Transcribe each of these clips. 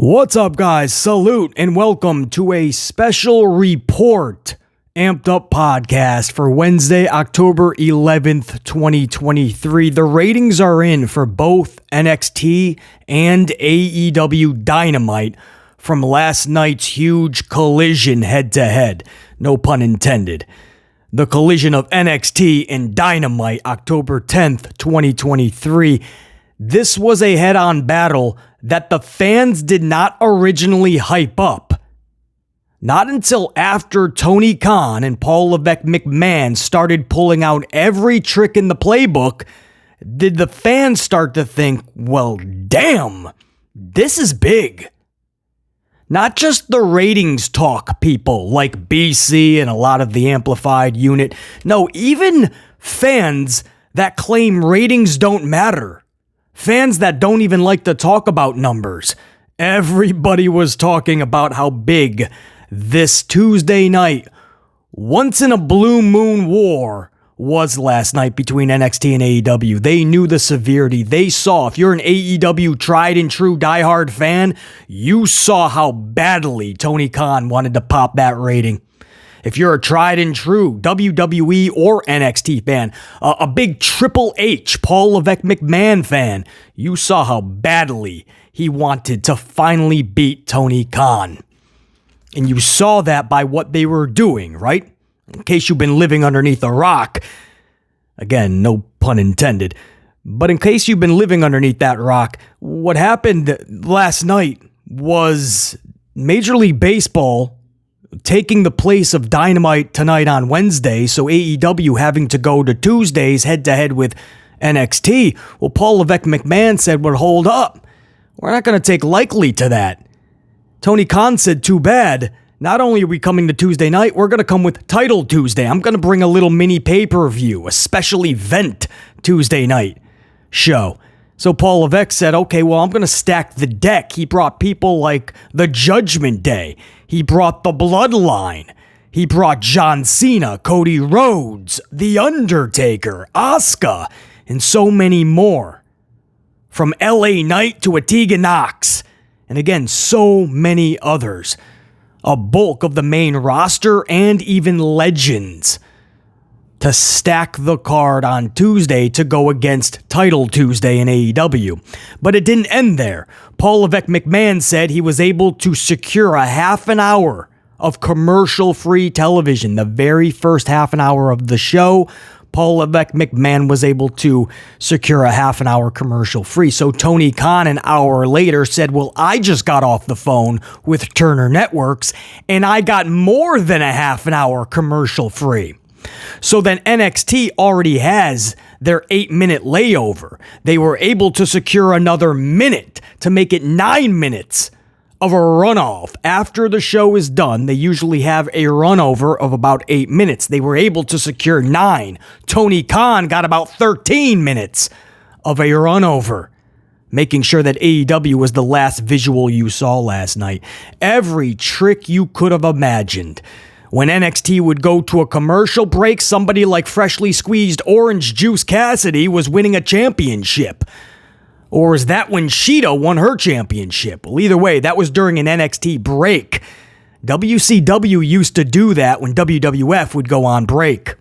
What's up, guys? Salute and welcome to a special report amped up podcast for Wednesday, October 11th, 2023. The ratings are in for both NXT and AEW Dynamite from last night's huge collision head-to-head. No pun intended. The collision of NXT and Dynamite, October 10th, 2023. This was a head-on battle that the fans did not originally hype up. Not until after Tony Khan and Paul Levesque McMahon started pulling out every trick in the playbook did the fans start to think, well, damn, this is big. Not just the ratings talk people like BC and a lot of the Amplified unit. No, even fans that claim ratings don't matter. Fans that don't even like to talk about numbers. Everybody was talking about how big this Tuesday night, once in a blue moon war, was last night between NXT and AEW. They knew the severity. They saw, if you're an AEW tried and true diehard fan, you saw how badly Tony Khan wanted to pop that rating. If you're a tried and true WWE or NXT fan, a big Triple H, Paul Levesque McMahon fan, you saw how badly he wanted to finally beat Tony Khan. And you saw that by what they were doing, right? In case you've been living underneath a rock. Again, no pun intended. But in case you've been living underneath that rock, what happened last night was Major League Baseball taking the place of Dynamite tonight on Wednesday, so AEW having to go to Tuesdays head-to-head with NXT. Well, Paul Levesque McMahon said, well, hold up. We're not going to take lightly to that. Tony Khan said, too bad. Not only are we coming to Tuesday night, we're going to come with Title Tuesday. I'm going to bring a little mini pay-per-view, a special event Tuesday night show. So Paul Levesque said, okay, well, I'm going to stack the deck. He brought people like the Judgment Day. He brought the Bloodline. He brought John Cena, Cody Rhodes, The Undertaker, Asuka, and so many more. From LA Knight to Atiga Knox. And again, so many others. A bulk of the main roster and even legends to stack the card on Tuesday to go against Title Tuesday in AEW. But it didn't end there. Paul Levesque McMahon said he was able to secure a half an hour of commercial-free television. The very first half an hour of the show, Paul Levesque McMahon was able to secure a half an hour commercial-free. So Tony Khan an hour later said, well, I just got off the phone with Turner Networks, and I got more than a half an hour commercial-free. So then NXT already has their 8-minute layover. They were able to secure another minute to make it 9 minutes of a runoff. After the show is done, they usually have a runover of about 8 minutes. They were able to secure 9. Tony Khan got about 13 minutes of a runover, making sure that AEW was the last visual you saw last night. Every trick you could have imagined. When NXT would go to a commercial break, somebody like freshly squeezed orange juice Cassidy was winning a championship. Or is that when Shida won her championship? Well, either way, that was during an NXT break. WCW used to do that when WWF would go on break.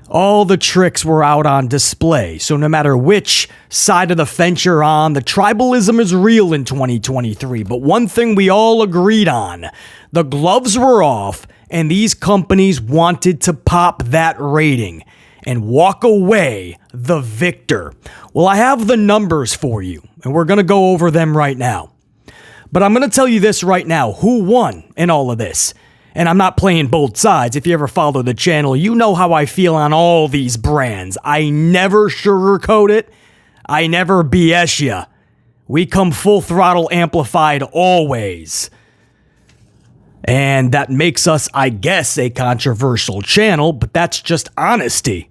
All the tricks were out on display, so no matter which side of the fence you're on, the tribalism is real in 2023. But one thing we all agreed on, the gloves were off, and these companies wanted to pop that rating and walk away the victor. Well, I have the numbers for you, and we're going to go over them right now. But I'm going to tell you this right now, who won in all of this? And I'm not playing both sides. If you ever follow the channel, you know how I feel on all these brands. I never sugarcoat it. I never BS ya. We come full throttle amplified always. And that makes us, I guess, a controversial channel, but that's just honesty.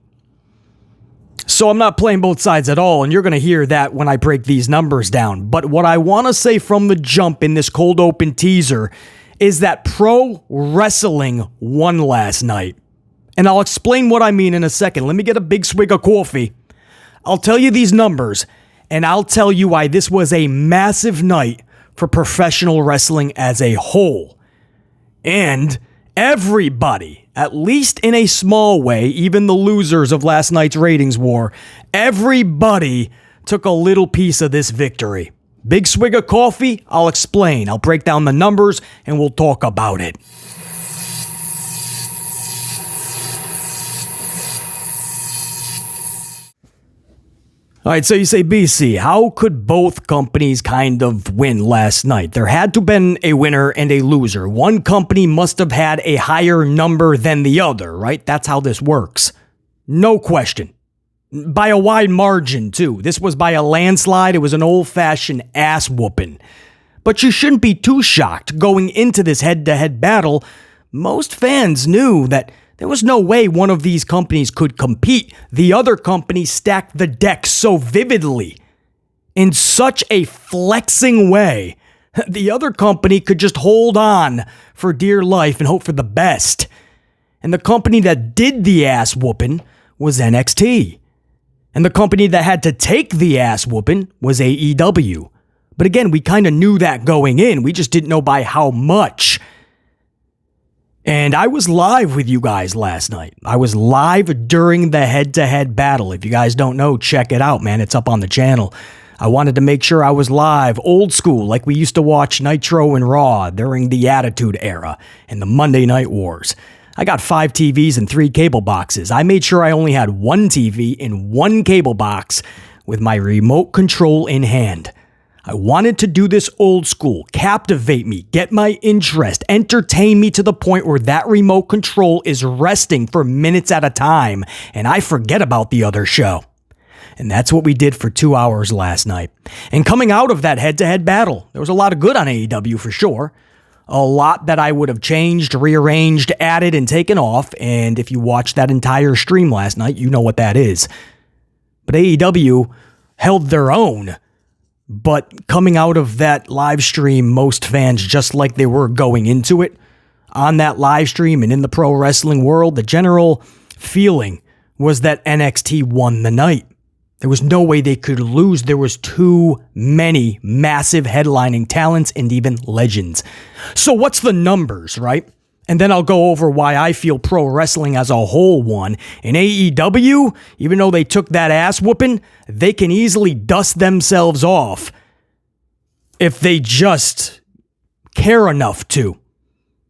So I'm not playing both sides at all, and you're going to hear that when I break these numbers down. But what I want to say from the jump in this cold open teaser is that pro wrestling won last night. And I'll explain what I mean in a second. Let me get a big swig of coffee. I'll tell you these numbers, and I'll tell you why this was a massive night for professional wrestling as a whole. And everybody, at least in a small way, even the losers of last night's ratings war, everybody took a little piece of this victory. Big swig of coffee? I'll explain. I'll break down the numbers and we'll talk about it. All right, so you say, BC, how could both companies kind of win last night? There had to have been a winner and a loser. One company must have had a higher number than the other, right? That's how this works. No question. By a wide margin, too. This was by a landslide. It was an old-fashioned ass whooping. But you shouldn't be too shocked. Going into this head-to-head battle, most fans knew that there was no way one of these companies could compete. The other company stacked the deck so vividly, in such a flexing way. The other company could just hold on for dear life and hope for the best. And the company that did the ass whooping was NXT. And the company that had to take the ass whooping was AEW. But again, we kind of knew that going in. We just didn't know by how much. And I was live with you guys last night. I was live during the head-to-head battle. If you guys don't know, check it out, man. It's up on the channel. I wanted to make sure I was live, old school, like we used to watch Nitro and Raw during the Attitude Era and the Monday Night Wars. I got 5 TVs and 3 cable boxes. I made sure I only had 1 TV and 1 cable box with my remote control in hand. I wanted to do this old school, captivate me, get my interest, entertain me to the point where that remote control is resting for minutes at a time, and I forget about the other show. And that's what we did for 2 hours last night. And coming out of that head-to-head battle, there was a lot of good on AEW for sure. A lot that I would have changed, rearranged, added, and taken off, and if you watched that entire stream last night, you know what that is. But AEW held their own. But coming out of that live stream, most fans, just like they were going into it, on that live stream and in the pro wrestling world, the general feeling was that NXT won the night. There was no way they could lose. There was too many massive headlining talents and even legends. So what's the numbers, right? And then I'll go over why I feel pro wrestling as a whole won. In AEW, even though they took that ass whooping, they can easily dust themselves off if they just care enough to.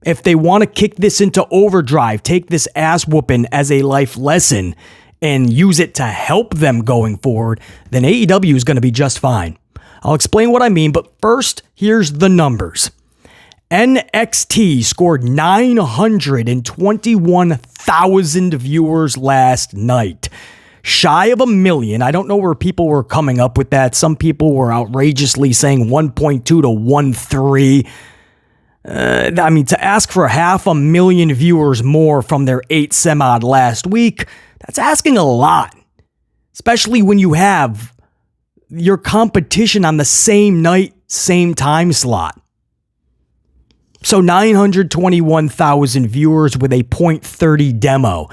If they want to kick this into overdrive, take this ass whooping as a life lesson and use it to help them going forward, then AEW is going to be just fine. I'll explain what I mean, but first, here's the numbers. NXT scored 921,000 viewers last night. Shy of 1 million. I don't know where people were coming up with that. Some people were outrageously saying 1.2 to 1.3. To ask for 500,000 viewers more from their 8 some-odd last week, that's asking a lot. Especially when you have your competition on the same night, same time slot. So 921,000 viewers with a .30 demo.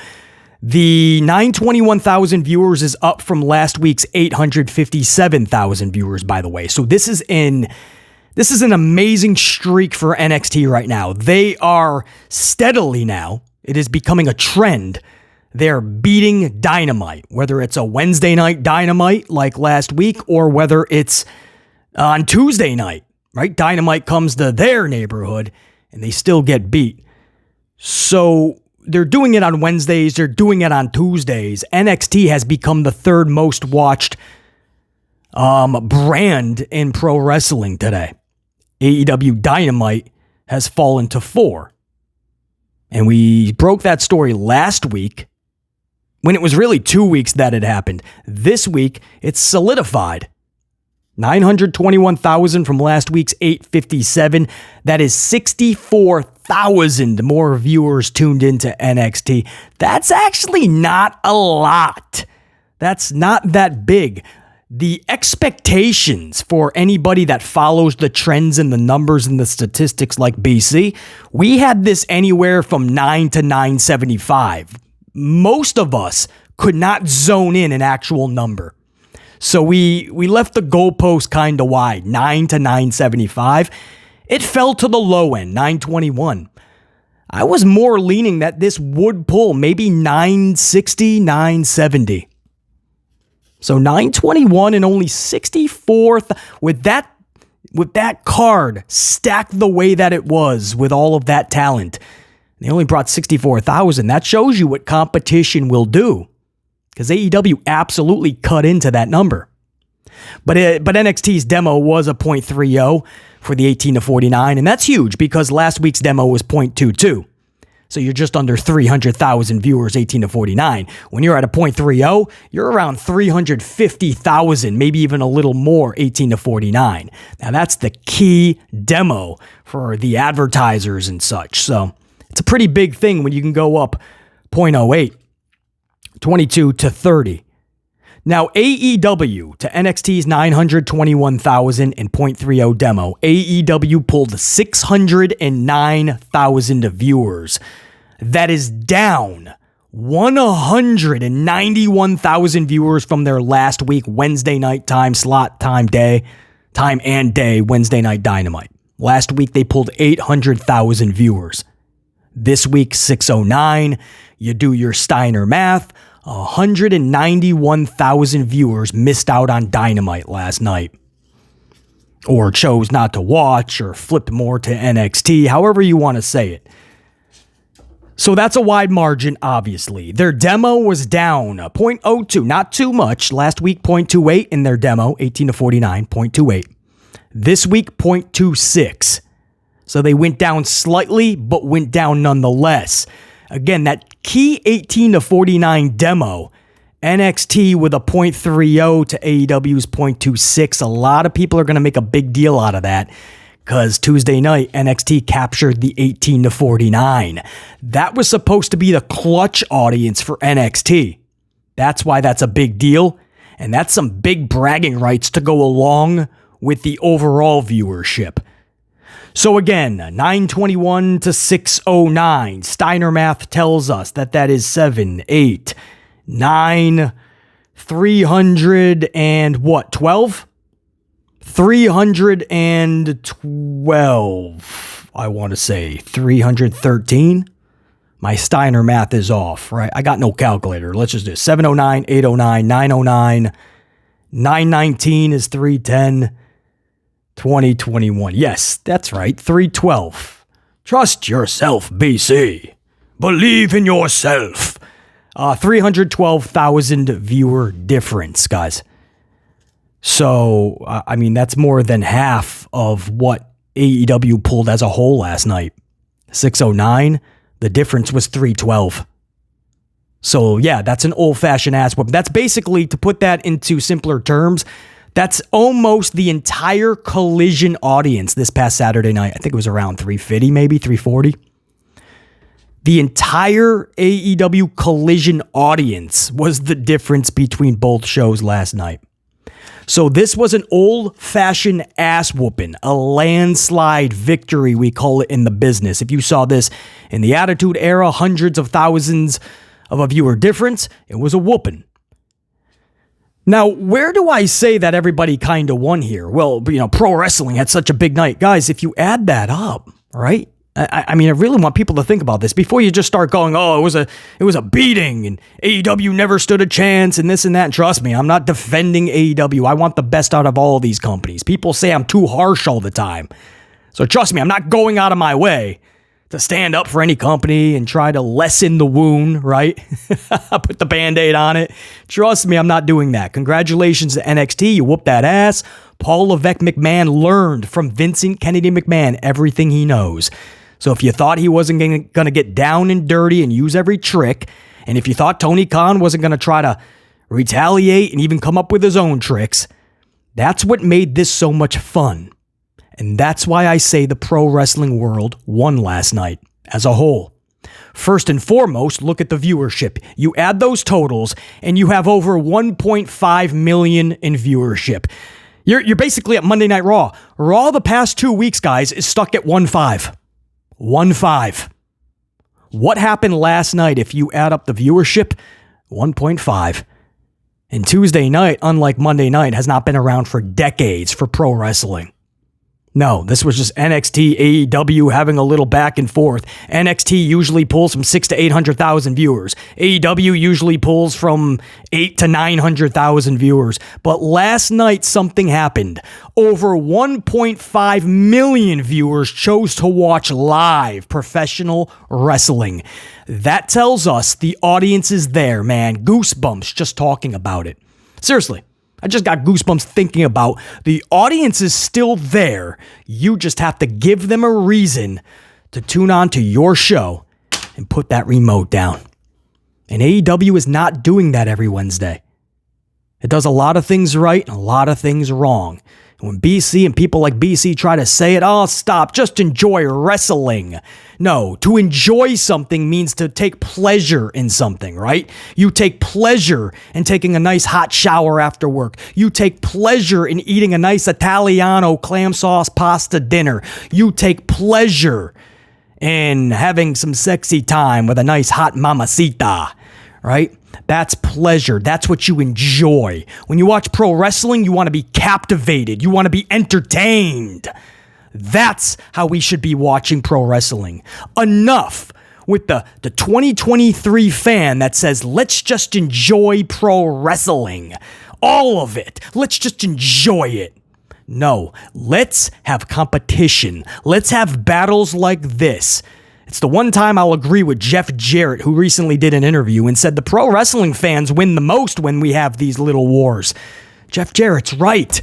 The 921,000 viewers is up from last week's 857,000 viewers, by the way. So this is an amazing streak for NXT right now. They are steadily now, it is becoming a trend. They're beating Dynamite, whether it's a Wednesday night Dynamite like last week or whether it's on Tuesday night. Right? Dynamite comes to their neighborhood and they still get beat. So they're doing it on Wednesdays. They're doing it on Tuesdays. NXT has become the 3rd most watched brand in pro wrestling today. AEW Dynamite has fallen to 4. And we broke that story last week when it was really 2 weeks that it happened. This week, it's solidified. 921,000 from last week's 857. That is 64,000 more viewers tuned into NXT. That's actually not a lot. That's not that big. The expectations for anybody that follows the trends and the numbers and the statistics like BC, we had this anywhere from 9 to 975. Most of us could not zone in an actual number. So we left the goalpost kind of wide, 9 to 975. It fell to the low end, 921. I was more leaning that this would pull maybe 960, 970. So 921 and only 64th with that card stacked the way that it was with all of that talent. They only brought 64,000. That shows you what competition will do, because AEW absolutely cut into that number. But NXT's demo was a .30 for the 18 to 49, and that's huge because last week's demo was .22. So you're just under 300,000 viewers, 18 to 49. When you're at a .30, you're around 350,000, maybe even a little more, 18 to 49. Now that's the key demo for the advertisers and such. So it's a pretty big thing when you can go up .08, 22 to 30. Now, AEW to NXT's 921,000 and .30 demo. AEW pulled 609,000 viewers. That is down 191,000 viewers from their last week, Wednesday night time and day, Wednesday Night Dynamite. Last week, they pulled 800,000 viewers. This week, 609. You do your Steiner math. 191,000 viewers missed out on Dynamite last night, or chose not to watch, or flipped more to NXT, however you want to say it. So that's a wide margin, obviously. Their demo was down a .02, not too much. Last week, .28 in their demo, 18 to 49, .28. This week, .26. So they went down slightly, but went down nonetheless. Again, that key 18 to 49 demo, NXT with a .30 to AEW's .26. A lot of people are going to make a big deal out of that because Tuesday night, NXT captured the 18 to 49. That was supposed to be the clutch audience for NXT. That's why that's a big deal. And that's some big bragging rights to go along with the overall viewership. So again, 921 to 609. Steiner math tells us that is 7, 8, 9, 300 and what? 12? 312. I want to say 313. My Steiner math is off, right? I got no calculator. Let's just do it. 709, 809, 909, 919 is 310. 2021. Yes, that's right. 312. Trust yourself, BC. Believe in yourself. 312,000 viewer difference, guys. So, I mean, that's more than half of what AEW pulled as a whole last night. 609. The difference was 312. So, yeah, that's an old-fashioned ass whoop. That's basically, to put that into simpler terms, that's almost the entire Collision audience this past Saturday night. I think it was around 350, maybe 340. The entire AEW Collision audience was the difference between both shows last night. So this was an old-fashioned ass whooping, a landslide victory, we call it in the business. If you saw this in the Attitude Era, hundreds of thousands of a viewer difference, it was a whooping. Now, where do I say that everybody kind of won here? Well, pro wrestling had such a big night. Guys, if you add that up, right? I mean, I really want people to think about this before you just start going, oh, it was a beating and AEW never stood a chance and this and that. And trust me, I'm not defending AEW. I want the best out of all of these companies. People say I'm too harsh all the time. So trust me, I'm not going out of my way to stand up for any company and try to lessen the wound, right? Put the Band-Aid on it. Trust me, I'm not doing that. Congratulations to NXT. You whooped that ass. Paul Levesque McMahon learned from Vincent Kennedy McMahon everything he knows. So if you thought he wasn't going to get down and dirty and use every trick, and if you thought Tony Khan wasn't going to try to retaliate and even come up with his own tricks, that's what made this so much fun. And that's why I say the pro wrestling world won last night as a whole. First and foremost, look at the viewership. You add those totals, and you have over 1.5 million in viewership. You're basically at Monday Night Raw. Raw the past 2 weeks, guys, is stuck at 1.5. 1.5. What happened last night if you add up the viewership? 1.5. And Tuesday night, unlike Monday night, has not been around for decades for pro wrestling. No, this was just NXT AEW having a little back and forth. NXT usually pulls from 600,000 to 800,000 viewers. AEW usually pulls from 800,000 to 900,000 viewers. But last night something happened. Over 1.5 million viewers chose to watch live professional wrestling. That tells us the audience is there, man. Goosebumps just talking about it. Seriously. I just got goosebumps thinking about the audience is still there. You just have to give them a reason to tune on to your show and put that remote down. And AEW is not doing that every Wednesday. It does a lot of things right and a lot of things wrong. And when BC and people like BC try to say it, oh, stop, just enjoy wrestling. No, to enjoy something means to take pleasure in something, right? You take pleasure in taking a nice hot shower after work. You take pleasure in eating a nice Italiano clam sauce pasta dinner. You take pleasure in having some sexy time with a nice hot mamacita, right? That's pleasure. That's what you enjoy. When you watch pro wrestling, you want to be captivated. You want to be entertained. That's how we should be watching pro wrestling. Enough with the 2023 fan that says, let's just enjoy pro wrestling. All of it. Let's just enjoy it. No, let's have competition. Let's have battles like this. It's the one time I'll agree with Jeff Jarrett, who recently did an interview and said the pro wrestling fans win the most when we have these little wars. Jeff Jarrett's right.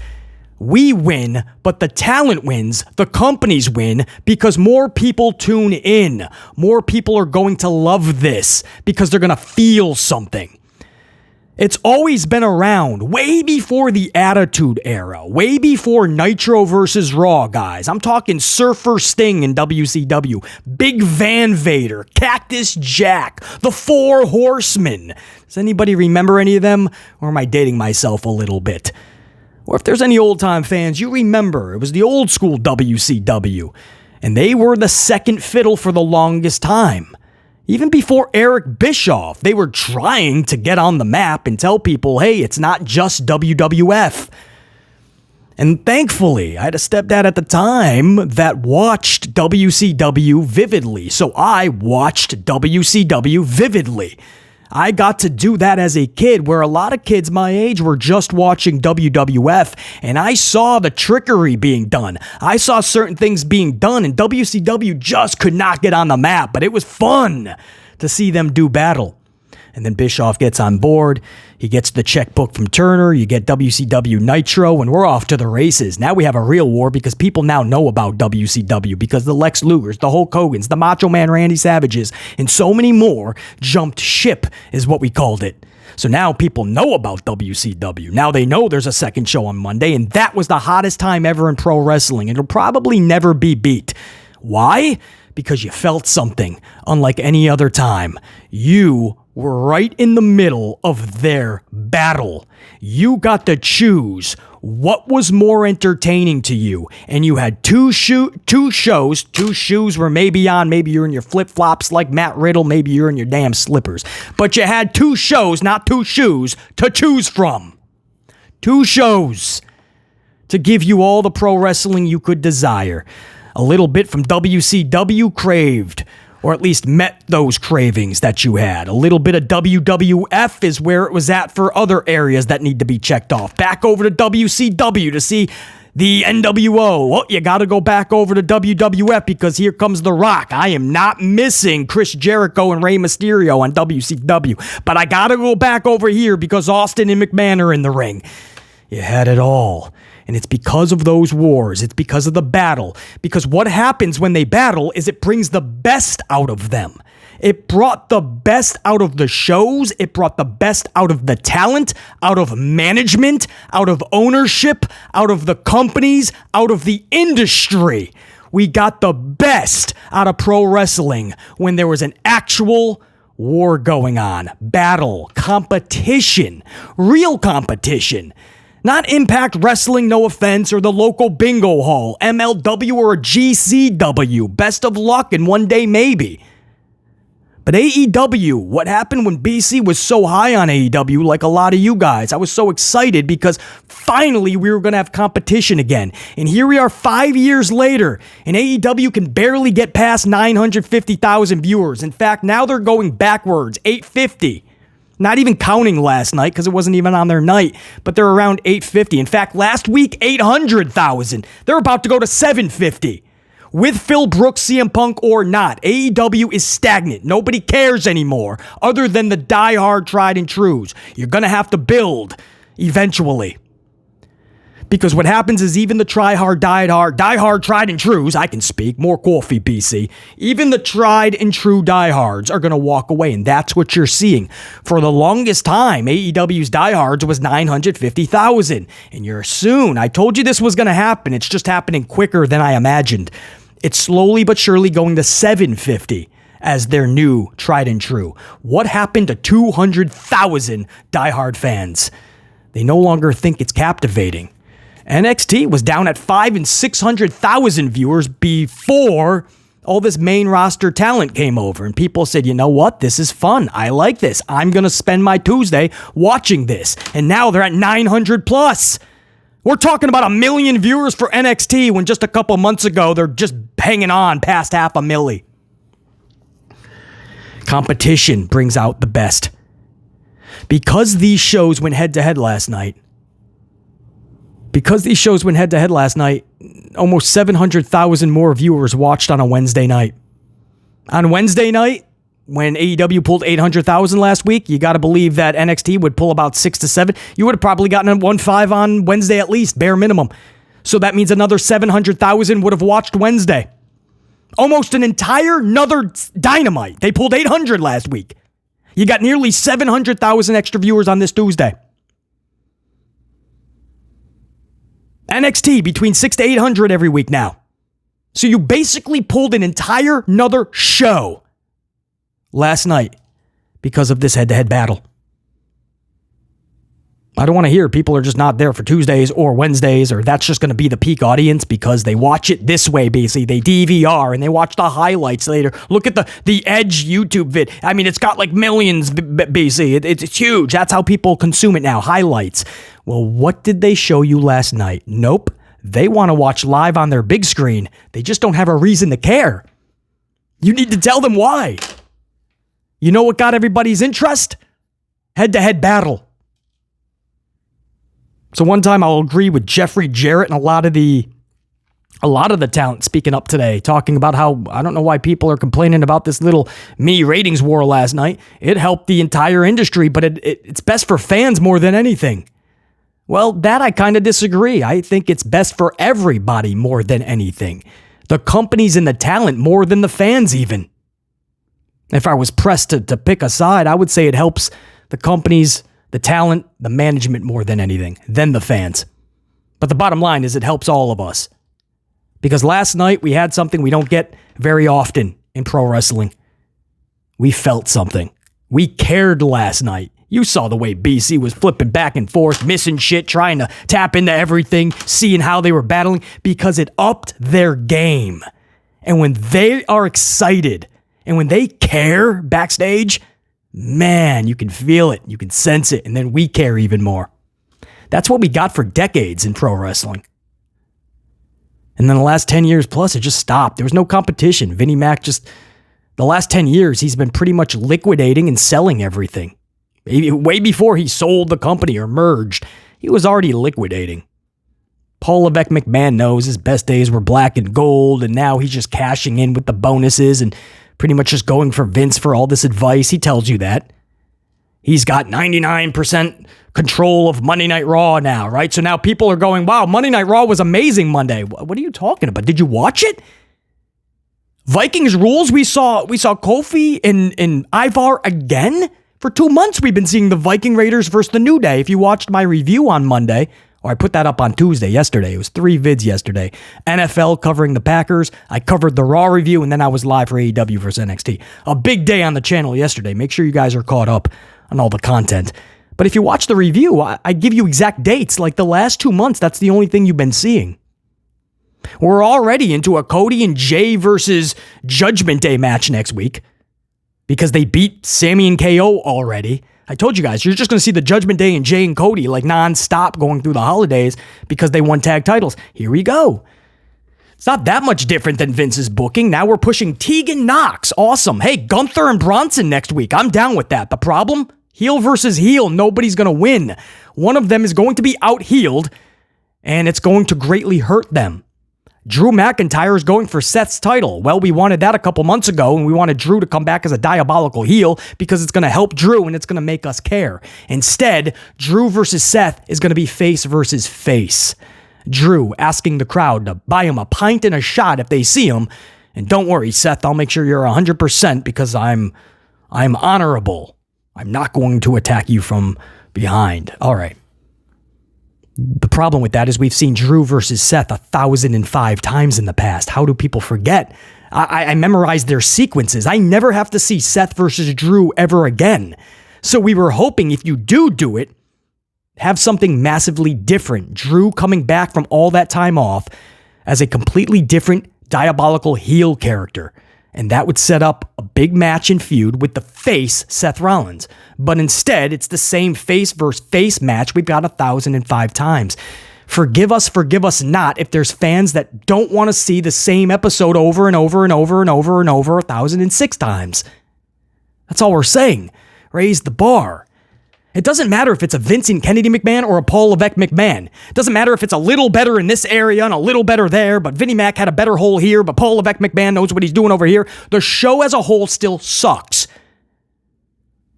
We win, but the talent wins, the companies win, because more people tune in. More people are going to love this because they're going to feel something. It's always been around, way before the Attitude Era, way before Nitro versus Raw, guys. I'm talking Surfer Sting in WCW, Big Van Vader, Cactus Jack, the Four Horsemen. Does anybody remember any of them? Or am I dating myself a little bit? Or if there's any old-time fans, you remember, it was the old school WCW, and they were the second fiddle for the longest time. Even before Eric Bischoff, they were trying to get on the map and tell people, hey, it's not just WWF. And thankfully, I had a stepdad at the time that watched WCW vividly, so I watched WCW vividly. I got to do that as a kid, where a lot of kids my age were just watching WWF, and I saw the trickery being done. I saw certain things being done, and WCW just could not get on the map, but it was fun to see them do battle. And then Bischoff gets on board. He gets the checkbook from Turner. You get WCW Nitro, and we're off to the races. Now we have a real war because people now know about WCW because the Lex Lugers, the Hulk Hogans, the Macho Man Randy Savages, and so many more jumped ship is what we called it. So now people know about WCW. Now they know there's a second show on Monday, and that was the hottest time ever in pro wrestling. It'll probably never be beat. Why? Because you felt something unlike any other time. You were right in the middle of their battle. You got to choose what was more entertaining to you. And you had two shows. Two shoes were maybe on. Maybe you're in your flip-flops like Matt Riddle. Maybe you're in your damn slippers. But you had two shows, not two shoes, to choose from. Two shows to give you all the pro wrestling you could desire. A little bit from WCW craved, or at least met those cravings that you had. A little bit of WWF is where it was at for other areas that need to be checked off. Back over to WCW to see the NWO. Well, you got to go back over to WWF because here comes The Rock. I am not missing Chris Jericho and Rey Mysterio on WCW, but I got to go back over here because Austin and McMahon are in the ring. You had it all. And it's because of those wars. It's because of the battle. Because what happens when they battle is it brings the best out of them. It brought the best out of the shows. It brought the best out of the talent, out of management, out of ownership, out of the companies, out of the industry. We got the best out of pro wrestling when there was an actual war going on. Battle, competition, real competition. Not Impact Wrestling, no offense, or the local bingo hall, MLW or a GCW. Best of luck and one day maybe. But AEW, what happened when BC was so high on AEW, like a lot of you guys? I was so excited because finally we were going to have competition again. And here we are 5 years later, and AEW can barely get past 950,000 viewers. In fact, now they're going backwards, 850. Not even counting last night because it wasn't even on their night, but they're around 850. In fact, last week, 800,000. They're about to go to 750. With Phil Brooks, CM Punk or not, AEW is stagnant. Nobody cares anymore other than the diehard tried and trues. You're going to have to build eventually. Because what happens is even the diehard tried and trues, I can speak, more coffee, BC, even the tried and true diehards are going to walk away, and that's what you're seeing. For the longest time, AEW's diehards was 950,000, and you're soon, I told you this was going to happen, it's just happening quicker than I imagined. It's slowly but surely going to 750 as their new tried and true. What happened to 200,000 diehard fans? They no longer think it's captivating. NXT was down at 500,000 and 600,000 viewers before all this main roster talent came over. And people said, you know what? This is fun. I like this. I'm going to spend my Tuesday watching this. And now they're at 900 plus. We're talking about 1 million viewers for NXT when just a couple months ago, they're just hanging on past 500,000. Competition brings out the best. Because these shows went head-to-head last night, almost 700,000 more viewers watched on a Wednesday night. On Wednesday night, when AEW pulled 800,000 last week, you got to believe that NXT would pull about 6 to 7. You would have probably gotten a 1.5 on Wednesday at least, bare minimum. So that means another 700,000 would have watched Wednesday. Almost an entire another Dynamite. They pulled 800 last week. You got nearly 700,000 extra viewers on this Tuesday. NXT between 6 to 800 every week now. So you basically pulled an entire another show last night because of this head-to-head battle. I don't want to hear people are just not there for Tuesdays or Wednesdays, or that's just going to be the peak audience because they watch it this way, basically. They DVR and they watch the highlights later. Look at the Edge YouTube vid. I mean, it's got like millions, BC. It's huge. That's how people consume it now, highlights. Well, what did they show you last night? Nope. They want to watch live on their big screen. They just don't have a reason to care. You need to tell them why. You know what got everybody's interest? Head-to-head battle. So one time I'll agree with Jeffrey Jarrett and a lot of the talent speaking up today, talking about how, I don't know why people are complaining about this little mini ratings war last night. It helped the entire industry, but it's best for fans more than anything. Well, that I kind of disagree. I think it's best for everybody more than anything. The companies and the talent more than the fans even. If I was pressed to pick a side, I would say it helps the companies, the talent, the management more than anything, than the fans. But the bottom line is it helps all of us. Because last night we had something we don't get very often in pro wrestling. We felt something. We cared last night. You saw the way BC was flipping back and forth, missing shit, trying to tap into everything, seeing how they were battling, because it upped their game. And when they are excited and when they care backstage, man, you can feel it, you can sense it, and then we care even more. That's what we got for decades in pro wrestling. And then the last 10 years plus, it just stopped. There was no competition. Vinnie Mac the last 10 years, he's been pretty much liquidating and selling everything. Way before he sold the company or merged, he was already liquidating. Paul Levesque McMahon knows his best days were black and gold, and now he's just cashing in with the bonuses and pretty much just going for Vince for all this advice. He tells you that. He's got 99% control of Monday Night Raw now, right? So now people are going, wow, Monday Night Raw was amazing Monday. What are you talking about? Did you watch it? Vikings rules, we saw Kofi and Ivar again. For 2 months, we've been seeing the Viking Raiders versus the New Day. If you watched my review on Monday, or I put that up on Tuesday, yesterday. It was 3 vids yesterday. NFL covering the Packers. I covered the Raw review, and then I was live for AEW versus NXT. A big day on the channel yesterday. Make sure you guys are caught up on all the content. But if you watch the review, I give you exact dates. Like the last 2 months, that's the only thing you've been seeing. We're already into a Cody and Jay versus Judgment Day match next week. because they beat Sammy and KO already. I told you guys, you're just going to see the Judgment Day and Jay and Cody like nonstop going through the holidays because they won tag titles. Here we go. It's not that much different than Vince's booking. Now we're pushing Tegan Knox. Awesome. Hey, Gunther and Bronson next week. I'm down with that. The problem? Heel versus heel. Nobody's going to win. One of them is going to be out-heeled, and it's going to greatly hurt them. Drew McIntyre is going for Seth's title. Well, we wanted that a couple months ago, and we wanted Drew to come back as a diabolical heel because it's going to help Drew and it's going to make us care. Instead, Drew versus Seth is going to be face versus face. Drew asking the crowd to buy him a pint and a shot if they see him. And don't worry, Seth, I'll make sure you're 100% because I'm honorable. I'm not going to attack you from behind. All right. The problem with that is we've seen Drew versus Seth 1,005 times in the past. How do people forget? I memorized their sequences. I never have to see Seth versus Drew ever again. So we were hoping if you do it, have something massively different. Drew coming back from all that time off as a completely different diabolical heel character. And that would set up a big match and feud with the face, Seth Rollins. But instead, it's the same face versus face match we've got 1,005 times. Forgive us not if there's fans that don't want to see the same episode over and over and over and over and over 1,006 times. That's all we're saying. Raise the bar. It doesn't matter if it's a Vincent Kennedy McMahon or a Paul Levesque McMahon. It doesn't matter if it's a little better in this area and a little better there, but Vinnie Mac had a better hole here, but Paul Levesque McMahon knows what he's doing over here. The show as a whole still sucks.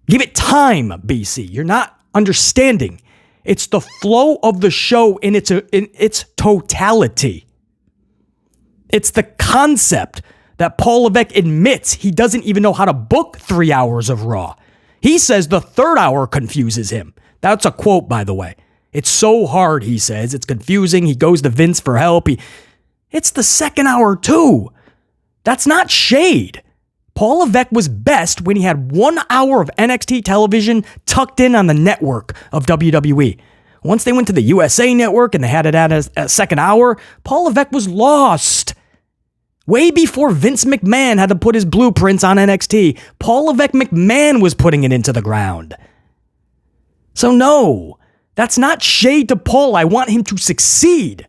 Give it time, BC. You're not understanding. It's the flow of the show in its totality. It's the concept that Paul Levesque admits he doesn't even know how to book 3 hours of Raw. He says the third hour confuses him. That's a quote, by the way. It's so hard, he says. It's confusing. He goes to Vince for help. It's the second hour, too. That's not shade. Paul Levesque was best when he had 1 hour of NXT television tucked in on the network of WWE. Once they went to the USA Network and they had it at a second hour, Paul Levesque was lost. Way before Vince McMahon had to put his blueprints on NXT, Paul Levesque McMahon was putting it into the ground. So no, that's not shade to Paul. I want him to succeed.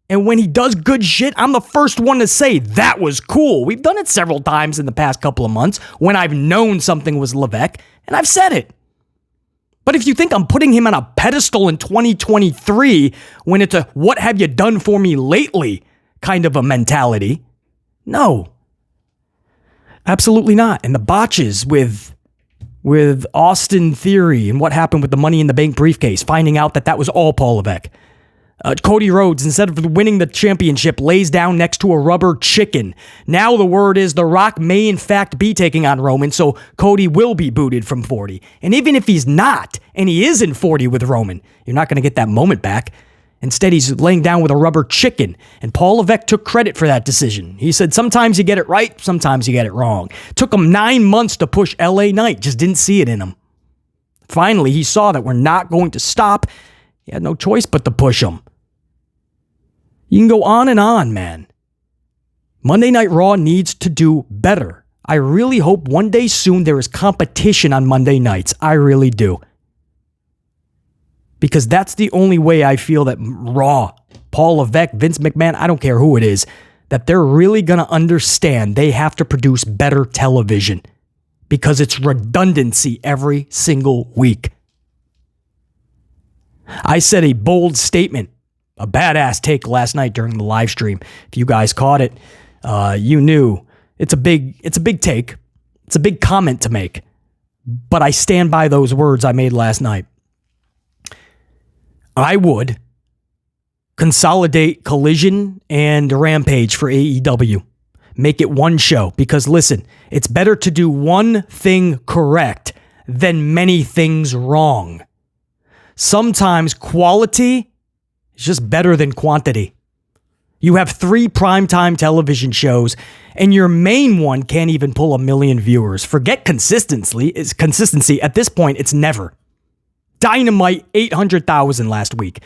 And when he does good shit, I'm the first one to say that was cool. We've done it several times in the past couple of months when I've known something was Levesque, and I've said it. But if you think I'm putting him on a pedestal in 2023 when it's a what have you done for me lately kind of a mentality, no, absolutely not. And the botches with Austin Theory and what happened with the Money in the Bank briefcase, finding out that was all Paul Levesque. Cody Rhodes, instead of winning the championship, lays down next to a rubber chicken. Now the word is The Rock may in fact be taking on Roman, so Cody will be booted from 40. And even if he's not, and he is in 40 with Roman, you're not going to get that moment back. Instead, he's laying down with a rubber chicken, and Paul Levesque took credit for that decision. He said, sometimes you get it right, sometimes you get it wrong. Took him 9 months to push LA Knight, just didn't see it in him. Finally, he saw that we're not going to stop. He had no choice but to push him. You can go on, man. Monday Night Raw needs to do better. I really hope one day soon there is competition on Monday nights. I really do. Because that's the only way I feel that Raw, Paul Levesque, Vince McMahon, I don't care who it is, that they're really going to understand they have to produce better television. Because it's redundancy every single week. I said a bold statement, a badass take last night during the live stream. If you guys caught it, you knew it's a big take. It's a big comment to make. But I stand by those words I made last night. I would consolidate Collision and Rampage for AEW. Make it one show. Because listen, it's better to do one thing correct than many things wrong. Sometimes quality is just better than quantity. You have 3 primetime television shows, and your main one can't even pull 1 million viewers. Forget consistency. At this point, it's never. Dynamite, 800,000 last week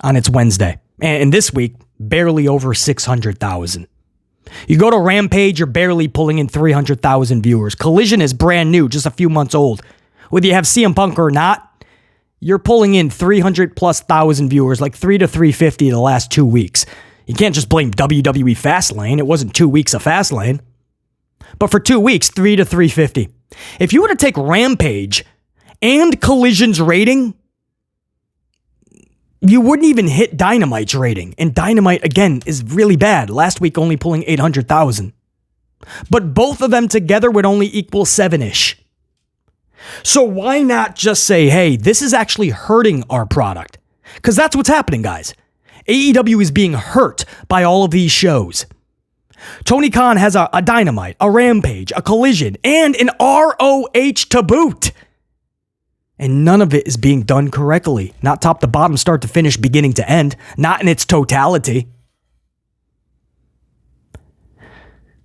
on its Wednesday. And this week, barely over 600,000. You go to Rampage, you're barely pulling in 300,000 viewers. Collision is brand new, just a few months old. Whether you have CM Punk or not, you're pulling in 300 plus thousand viewers, like 3 to 350 the last 2 weeks. You can't just blame WWE Fastlane. It wasn't 2 weeks of Fastlane. But for 2 weeks, 3 to 350. If you were to take Rampage and Collision's rating, you wouldn't even hit Dynamite's rating. And Dynamite, again, is really bad. Last week only pulling 800,000. But both of them together would only equal 7-ish. So why not just say, hey, this is actually hurting our product? Because that's what's happening, guys. AEW is being hurt by all of these shows. Tony Khan has a Dynamite, a Rampage, a Collision, and an ROH to boot. And none of it is being done correctly. Not top to bottom, start to finish, beginning to end. Not in its totality.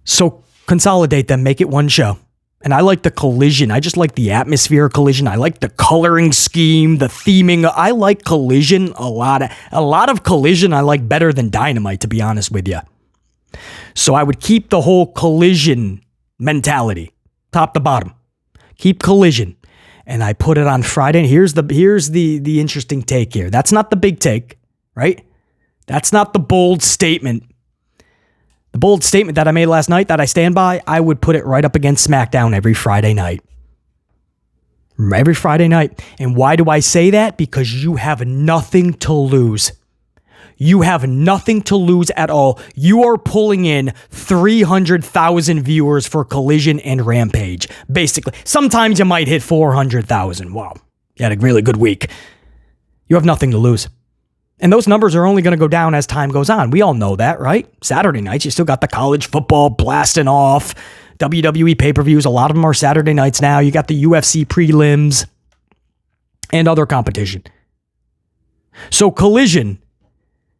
So consolidate them, make it one show. And I like the Collision. I just like the atmosphere of Collision. I like the coloring scheme, the theming. I like Collision a lot. A lot of Collision I like better than Dynamite, to be honest with you. So I would keep the whole Collision mentality, top to bottom. Keep Collision. And I put it on Friday. And here's the interesting take here. That's not the big take, right? That's not the bold statement. The bold statement that I made last night that I stand by, I would put it right up against SmackDown every Friday night. Every Friday night. And why do I say that? Because you have nothing to lose. You have nothing to lose at all. You are pulling in 300,000 viewers for Collision and Rampage. Basically, sometimes you might hit 400,000. Wow, you had a really good week. You have nothing to lose. And those numbers are only going to go down as time goes on. We all know that, right? Saturday nights, you still got the college football blasting off. WWE pay-per-views, a lot of them are Saturday nights now. You got the UFC prelims and other competition. So Collision,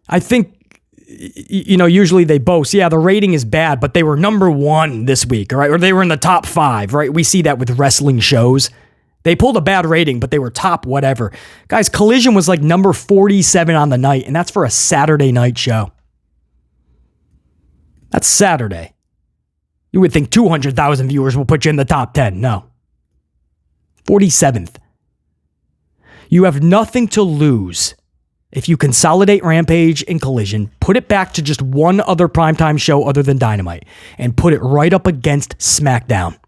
I think, usually they boast, yeah, the rating is bad, but they were number 1 this week, right? Or they were in the top 5, right? We see that with wrestling shows. They pulled a bad rating, but they were top whatever. Guys, Collision was like number 47 on the night, and that's for a Saturday night show. That's Saturday. You would think 200,000 viewers will put you in the top 10. No. 47th. You have nothing to lose if you consolidate Rampage and Collision, put it back to just one other primetime show other than Dynamite, and put it right up against SmackDown.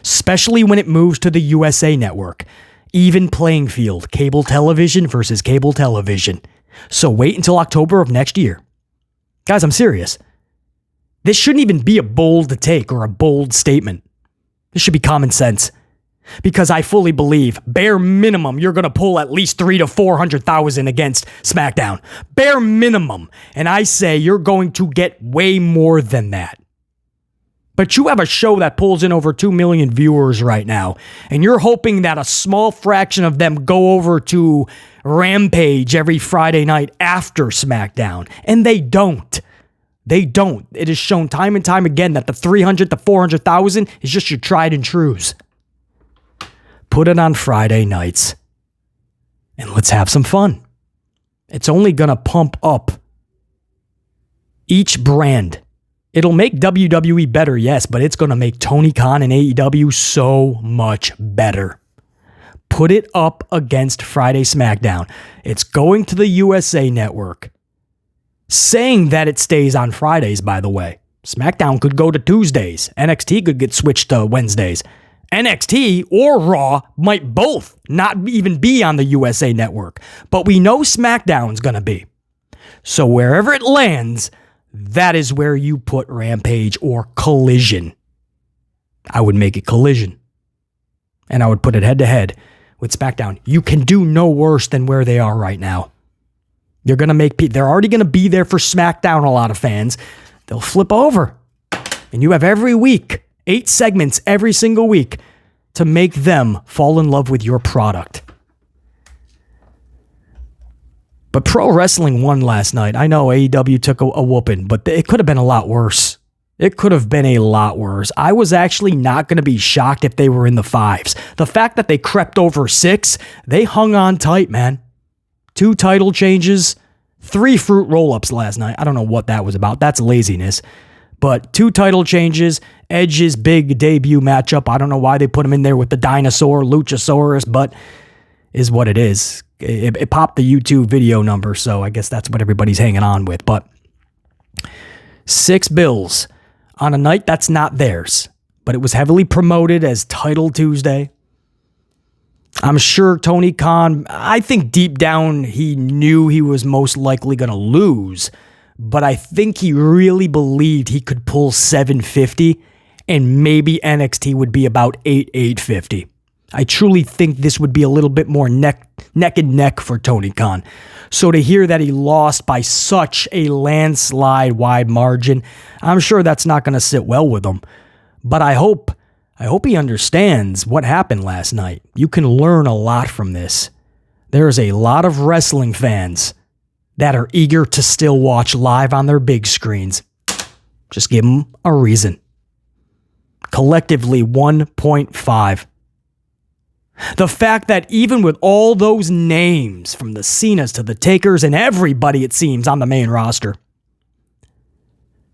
Especially when it moves to the USA Network. Even playing field, cable television versus cable television. So wait until October of next year. Guys, I'm serious. This shouldn't even be a bold take or a bold statement. This should be common sense. Because I fully believe, bare minimum, you're going to pull at least 300,000 to 400,000 against SmackDown. Bare minimum. And I say you're going to get way more than that. But you have a show that pulls in over 2 million viewers right now, and you're hoping that a small fraction of them go over to Rampage every Friday night after SmackDown. And they don't. They don't. It is shown time and time again that the 300 to 400,000 is just your tried and trues. Put it on Friday nights, and let's have some fun. It's only going to pump up each brand. It'll make WWE better, yes, but it's going to make Tony Khan and AEW so much better. Put it up against Friday SmackDown. It's going to the USA Network. Saying that it stays on Fridays, by the way. SmackDown could go to Tuesdays. NXT could get switched to Wednesdays. NXT or Raw might both not even be on the USA Network. But we know SmackDown's going to be. So wherever it lands, that is where you put Rampage or Collision. I would make it Collision. And I would put it head to head with SmackDown. You can do no worse than where they are right now. They're already going to be there for SmackDown, a lot of fans. They'll flip over. And you have every week, 8 segments every single week to make them fall in love with your product. But pro wrestling won last night. I know AEW took a whooping, but it could have been a lot worse. It could have been a lot worse. I was actually not going to be shocked if they were in the 5s. The fact that they crept over 6, they hung on tight, man. 2 title changes, 3 fruit roll-ups last night. I don't know what that was about. That's laziness. But 2 title changes, Edge's big debut matchup. I don't know why they put him in there with the dinosaur, Luchasaurus, but is what it is. It popped the YouTube video number, so I guess that's what everybody's hanging on with. But 6 bills on a night that's not theirs, but it was heavily promoted as Title Tuesday. I'm sure Tony Khan, I think deep down he knew he was most likely going to lose, but I think he really believed he could pull 750 and maybe NXT would be about 850. I truly think this would be a little bit more neck and neck for Tony Khan. So to hear that he lost by such a landslide wide margin, I'm sure that's not going to sit well with him. But I hope he understands what happened last night. You can learn a lot from this. There's a lot of wrestling fans that are eager to still watch live on their big screens. Just give them a reason. Collectively, 1.5. The fact that even with all those names, from the Cenas to the Takers and everybody it seems on the main roster,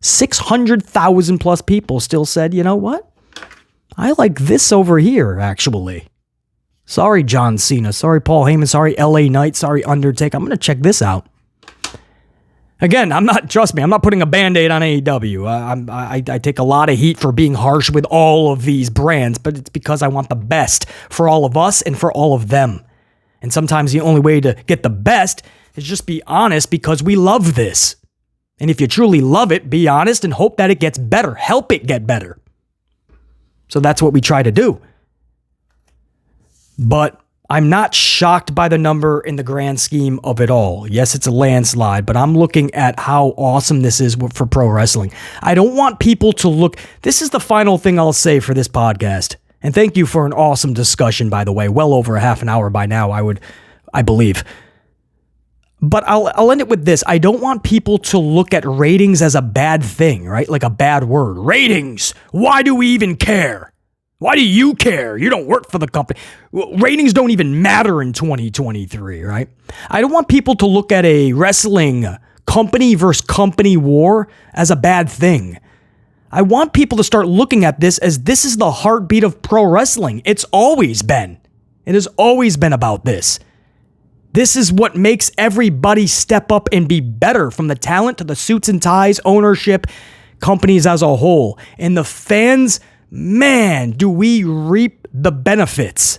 600,000 plus people still said, you know what? I like this over here, actually. Sorry, John Cena. Sorry, Paul Heyman. Sorry, LA Knight. Sorry, Undertaker. I'm going to check this out. Again, trust me, I'm not putting a Band-Aid on AEW. I take a lot of heat for being harsh with all of these brands, but it's because I want the best for all of us and for all of them. And sometimes the only way to get the best is just be honest, because we love this. And if you truly love it, be honest and hope that it gets better. Help it get better. So that's what we try to do. But I'm not shocked by the number in the grand scheme of it all. Yes, it's a landslide, but I'm looking at how awesome this is for pro wrestling. I don't want people to look... This is the final thing I'll say for this podcast. And thank you for an awesome discussion, by the way. Well over a half an hour by now, I believe. But I'll end it with this. I don't want people to look at ratings as a bad thing, right? Like a bad word. Ratings! Why do we even care? Why do you care? You don't work for the company. Ratings don't even matter in 2023, right? I don't want people to look at a wrestling company versus company war as a bad thing. I want people to start looking at this as this is the heartbeat of pro wrestling. It's always been. It has always been about this. This is what makes everybody step up and be better, from the talent to the suits and ties, ownership, companies as a whole. And the fans... Man, do we reap the benefits.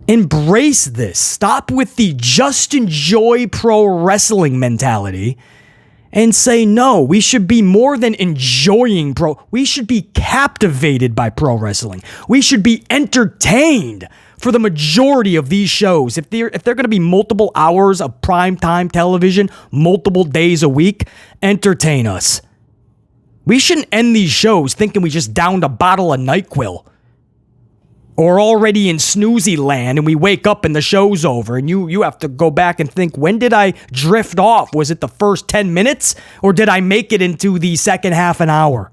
Embrace this. Stop with the just enjoy pro wrestling mentality and say, no, we should be more than enjoying we should be captivated by pro wrestling. We should be entertained for the majority of these shows. If they're going to be multiple hours of primetime television, multiple days a week, entertain us. We shouldn't end these shows thinking we just downed a bottle of NyQuil. Or already in snoozy land and we wake up and the show's over and you have to go back and think, when did I drift off? Was it the first 10 minutes? Or did I make it into the second half an hour?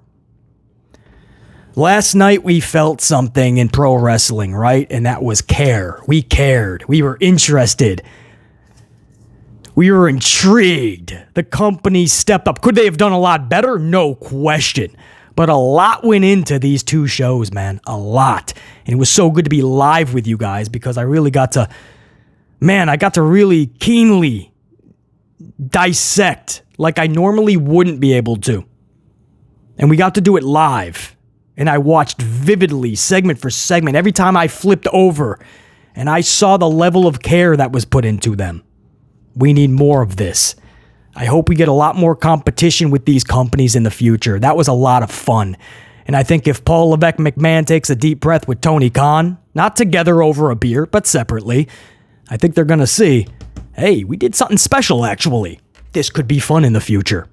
Last night we felt something in pro wrestling, right? And that was care. We cared. We were interested. We were intrigued. The company stepped up. Could they have done a lot better? No question. But a lot went into these 2 shows, man. A lot. And it was so good to be live with you guys, because I really got to really keenly dissect like I normally wouldn't be able to. And we got to do it live. And I watched vividly, segment for segment, every time I flipped over. And I saw the level of care that was put into them. We need more of this. I hope we get a lot more competition with these companies in the future. That was a lot of fun. And I think if Paul Levesque McMahon takes a deep breath with Tony Khan, not together over a beer, but separately, I think they're going to see, hey, we did something special, actually. This could be fun in the future.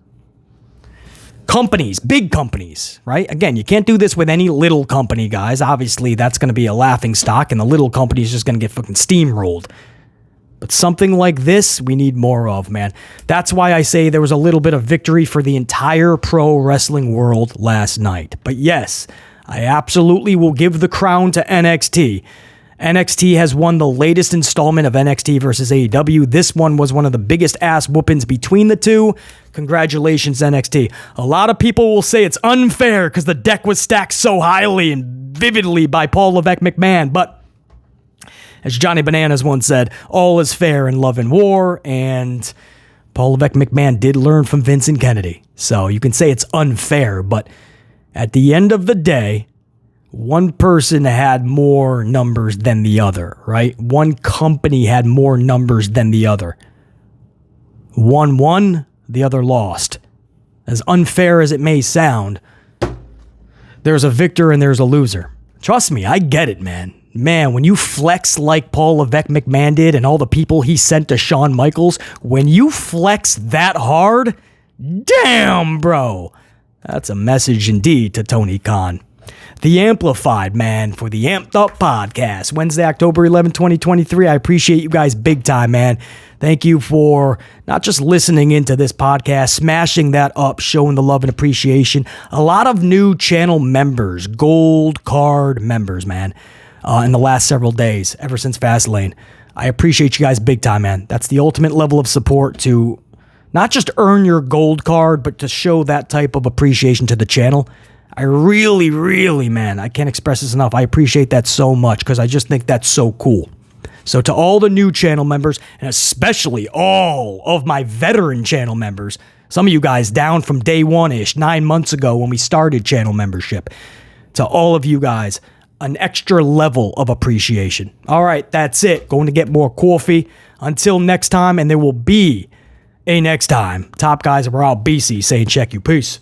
Companies, big companies, right? Again, you can't do this with any little company, guys. Obviously, that's going to be a laughing stock, and the little company is just going to get fucking steamrolled. But something like this, we need more of, man. That's why I say there was a little bit of victory for the entire pro wrestling world last night. But yes, I absolutely will give the crown to NXT NXT has won the latest installment of NXT versus AEW. This one was one of the biggest ass whoopings between the two. Congratulations, NXT. A lot of people will say it's unfair because the deck was stacked so highly and vividly by Paul Levesque McMahon, but as Johnny Bananas once said, all is fair in love and war, and Paul Levesque McMahon did learn from Vincent Kennedy. So you can say it's unfair, but at the end of the day, one person had more numbers than the other, right? One company had more numbers than the other. One won, the other lost. As unfair as it may sound, there's a victor and there's a loser. Trust me, I get it, man. Man, when you flex like Paul Levesque McMahon did and all the people he sent to Shawn Michaels, when you flex that hard, damn, bro. That's a message indeed to Tony Khan. The Amplified, man, for the Amped Up Podcast. Wednesday, October 11, 2023. I appreciate you guys big time, man. Thank you for not just listening into this podcast, smashing that up, showing the love and appreciation. A lot of new channel members, gold card members, man, in the last several days, ever since Fastlane. I appreciate you guys big time, man. That's the ultimate level of support to not just earn your gold card, but to show that type of appreciation to the channel. I really, really, man, I can't express this enough. I appreciate that so much because I just think that's so cool. So to all the new channel members, and especially all of my veteran channel members, some of you guys down from day one-ish, 9 months ago when we started channel membership, to all of you guys, an extra level of appreciation. All right, that's it. Going to get more coffee. Until next time, and there will be a next time. Top guys, we're out. BC saying check you. Peace.